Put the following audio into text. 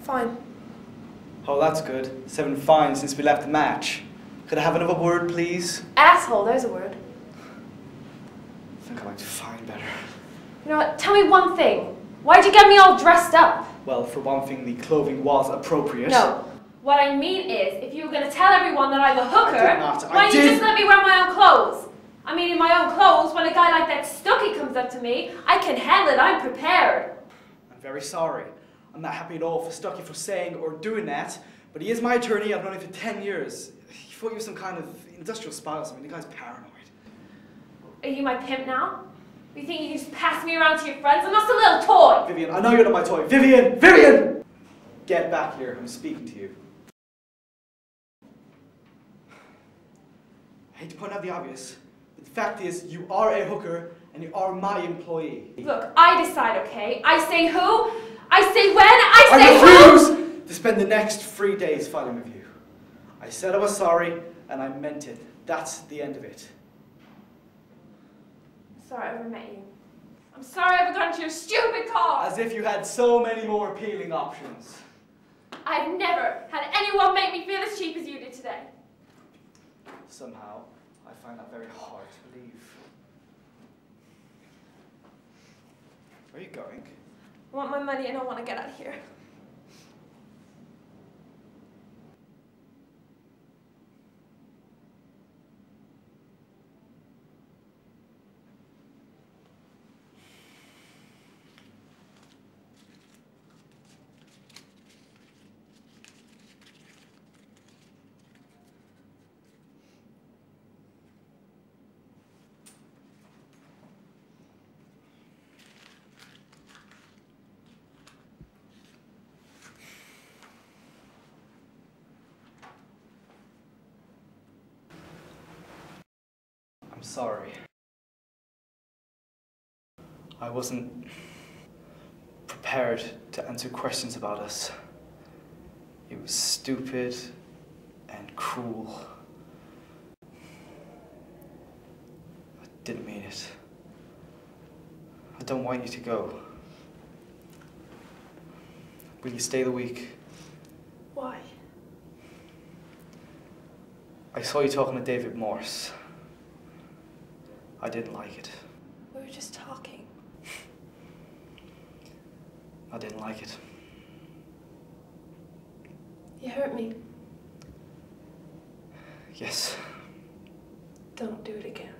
Fine. Oh, that's good. 7 fine since we left the match. Could I have another word, please? Asshole, there's a word. I think I like to fine better. You know what, tell me one thing. Why'd you get me all dressed up? Well, for one thing, the clothing was appropriate. No. What I mean is, if you were going to tell everyone that I'm a hooker, I did not. why don't you just let me wear my own clothes? I mean, in my own clothes, when a guy like that Stucky comes up to me, I can handle it, I'm prepared. I'm very sorry. I'm not happy at all for Stucky for saying or doing that, but he is my attorney. I've known him for 10 years. He thought you were some kind of industrial spy or something. The guy's paranoid. Are you my pimp now? You think you can just pass me around to your friends? I'm just a little toy! Vivian, I know you're not my toy. Vivian! Vivian! Get back here. I'm speaking to you. I hate to point out the obvious, but the fact is, you are a hooker and you are my employee. Look, I decide, okay? I say who, I say when, I say who! I refuse to spend the next 3 days fighting with you. I said I was sorry, and I meant it. That's the end of it. Sorry I ever met you. I'm sorry I ever got into your stupid car! As if you had so many more appealing options. I've never had anyone make me feel as cheap as you did today. Somehow, I find that very hard to believe. Where are you going? I want my money and I want to get out of here. I'm sorry. I wasn't prepared to answer questions about us. It was stupid and cruel. I didn't mean it. I don't want you to go. Will you stay the week? Why? I saw you talking to David Morse. I didn't like it. We were just talking. I didn't like it. You hurt me. Yes. Don't do it again.